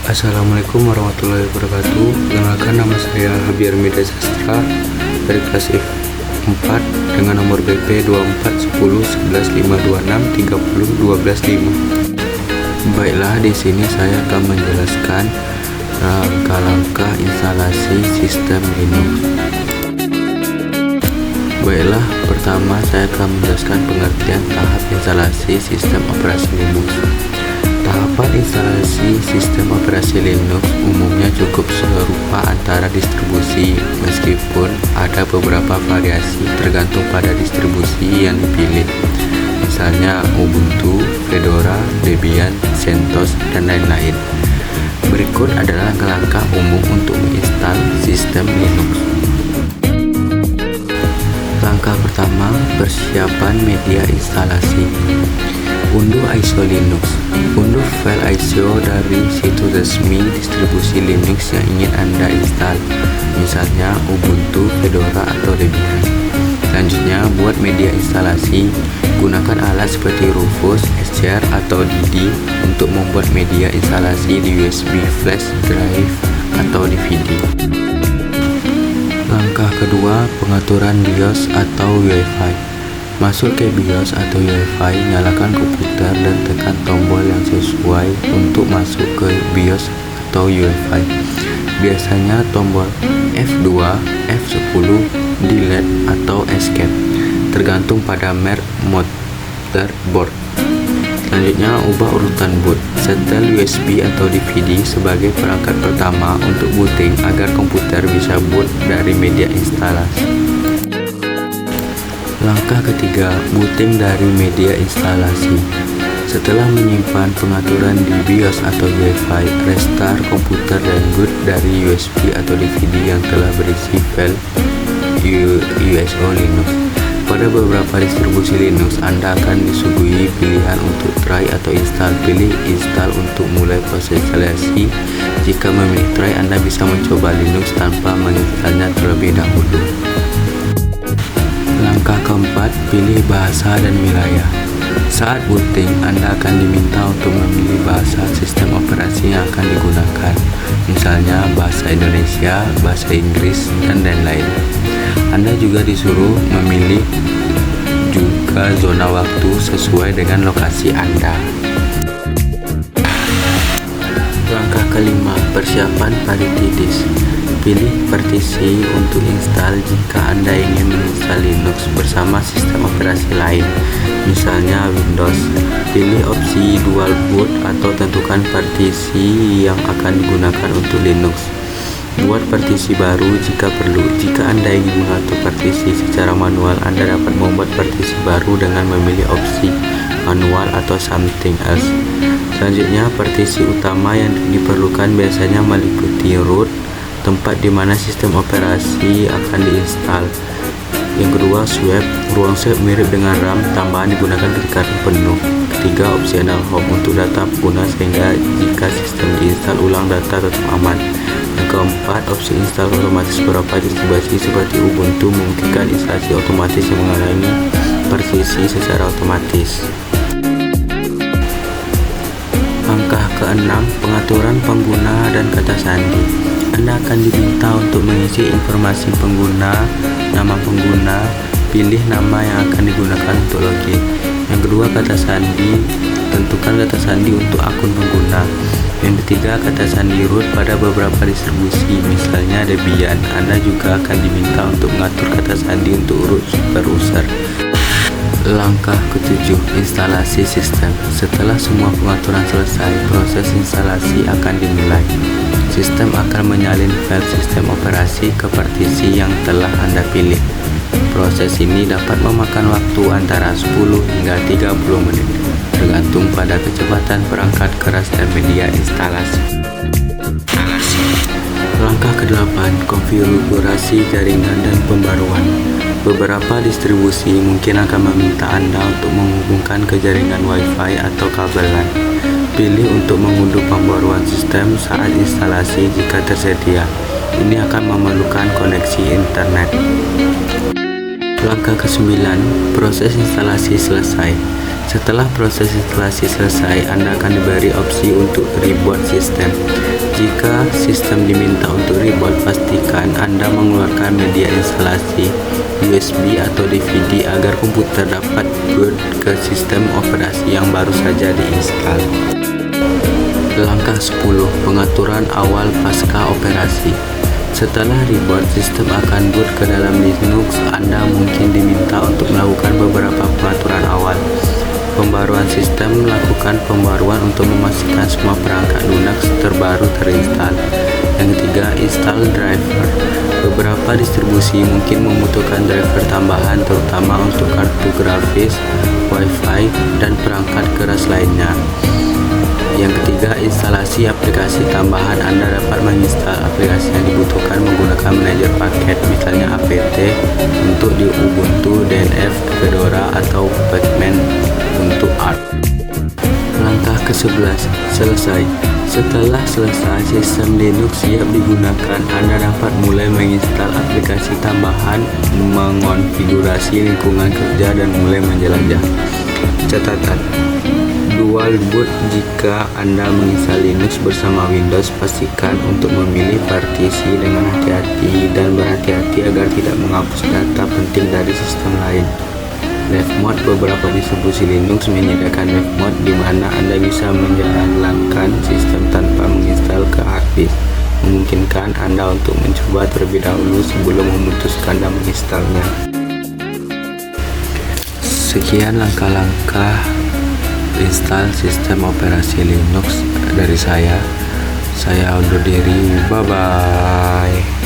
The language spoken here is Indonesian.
Assalamualaikum warahmatullahi wabarakatuh. Perkenalkan, nama saya Habiar Media Sastra dari kelas F4 dengan nomor BP 24101152630125. Baiklah, di sini saya akan menjelaskan langkah-langkah instalasi sistem Linux. Baiklah, pertama saya akan menjelaskan pengertian tahap instalasi sistem operasi Linux. Tahapan instalasi sistem operasi Linux umumnya cukup serupa antara distribusi, meskipun ada beberapa variasi tergantung pada distribusi yang dipilih. Misalnya Ubuntu, Fedora, Debian, CentOS, dan lain-lain. Berikut adalah langkah-langkah umum untuk menginstal sistem Linux. Langkah pertama, persiapan media instalasi. Unduh ISO Linux. Unduh file ISO dari situs resmi distribusi Linux yang ingin Anda install, misalnya Ubuntu, Fedora, atau Debian. Selanjutnya, buat media instalasi. Gunakan alat seperti Rufus, Share, atau Didi untuk membuat media instalasi di USB flash drive atau DVD. Langkah kedua, pengaturan BIOS atau UEFI. Masuk ke BIOS atau UEFI, nyalakan komputer dan tekan tombol yang sesuai untuk masuk ke BIOS atau UEFI. Biasanya tombol F2, F10, Delete, atau Escape, tergantung pada merek motherboard. Selanjutnya, ubah urutan boot. Setel USB atau DVD sebagai perangkat pertama untuk booting agar komputer bisa boot dari media instalasi. Langkah ketiga, booting dari media instalasi. Setelah menyimpan pengaturan di BIOS atau UEFI, restart komputer dan boot dari USB atau DVD yang telah berisi file ISO Linux. Pada beberapa distribusi Linux, Anda akan disuguhi pilihan untuk try atau install. Pilih install untuk mulai proses instalasi. Jika memilih try, Anda bisa mencoba Linux tanpa menginstalnya terlebih dahulu. Langkah keempat, pilih bahasa dan wilayah. Saat booting, Anda akan diminta untuk memilih bahasa sistem operasi yang akan digunakan, misalnya bahasa Indonesia, bahasa Inggris, dan lain-lain. Anda juga disuruh memilih juga zona waktu sesuai dengan lokasi Anda. Langkah kelima, persiapan partisi disk. Pilih partisi untuk install jika Anda ingin menginstal Linux bersama sistem operasi lain, misalnya Windows. Pilih opsi dual boot atau tentukan partisi yang akan digunakan untuk Linux. Buat partisi baru jika perlu. Jika Anda ingin mengatur partisi secara manual, Anda dapat membuat partisi baru dengan memilih opsi manual atau something else. Selanjutnya, partisi utama yang diperlukan biasanya meliputi root, tempat di mana sistem operasi akan diinstal. Yang kedua, swap. Ruang swap mirip dengan RAM, tambahan digunakan ketika penuh. Ketiga, opsional home untuk data punah sehingga jika sistem diinstal ulang data tetap aman. Yang keempat, opsi install otomatis. Beberapa distribusi seperti Ubuntu memungkinkan instalasi otomatis yang mengalami partisi secara otomatis. Langkah keenam, pengaturan pengguna dan kata sandi. Anda akan diminta untuk mengisi informasi pengguna, nama pengguna, pilih nama yang akan digunakan untuk login. Yang kedua, kata sandi. Tentukan kata sandi untuk akun pengguna. Yang ketiga, kata sandi root pada beberapa distribusi, misalnya Debian. Anda juga akan diminta untuk mengatur kata sandi untuk root super user. Langkah ketujuh, instalasi sistem. Setelah semua pengaturan selesai, proses instalasi akan dimulai. Sistem akan menyalin file sistem operasi ke partisi yang telah Anda pilih. Proses ini dapat memakan waktu antara 10 hingga 30 menit, tergantung pada kecepatan perangkat keras dan media instalasi. Langkah ke-8, konfigurasi jaringan dan pembaruan. Beberapa distribusi mungkin akan meminta Anda untuk menghubungkan ke jaringan Wi-Fi atau kabel LAN. Pilih untuk mengunduh pembaruan sistem saat instalasi jika tersedia. Ini akan memerlukan koneksi internet. Langkah ke-9, proses instalasi selesai. Setelah proses instalasi selesai, Anda akan diberi opsi untuk reboot sistem. Jika sistem diminta untuk reboot, pastikan Anda mengeluarkan media instalasi USB atau DVD agar komputer dapat boot ke sistem operasi yang baru saja diinstal. Langkah 10. Pengaturan awal pasca operasi. Setelah reboot, sistem akan boot ke dalam Linux. Anda mungkin diminta untuk melakukan beberapa pengaturan awal. Pembaruan sistem melakukan pembaruan untuk memastikan semua perangkat Linux terbaru terinstal. Yang ketiga, install driver. Beberapa distribusi mungkin membutuhkan driver tambahan, terutama untuk kartu grafis, Wi-Fi, dan perangkat keras lainnya. Yang ketiga, instalasi aplikasi tambahan. Anda dapat menginstal aplikasi yang dibutuhkan menggunakan manajer paket, misalnya apt untuk di Ubuntu, DNF, Fedora, atau Pacman untuk ARC. Langkah ke-11, selesai. Setelah selesai sistem Linux siap digunakan, Anda dapat mulai menginstal aplikasi tambahan, mengonfigurasi lingkungan kerja, dan mulai menjelajah. Catatan: dual boot. Jika Anda menginstal Linux bersama Windows, pastikan untuk memilih partisi dengan hati-hati dan berhati-hati agar tidak menghapus data penting dari sistem lain. Left mode. Beberapa distribusi Linux menyediakan left mode di mana Anda bisa menjalankan sistem tanpa menginstal ke hard disk, memungkinkan Anda untuk mencoba terlebih dahulu sebelum memutuskan dan menginstalnya. Sekian langkah-langkah install sistem operasi Linux dari saya. Saya undur diri. Bye bye.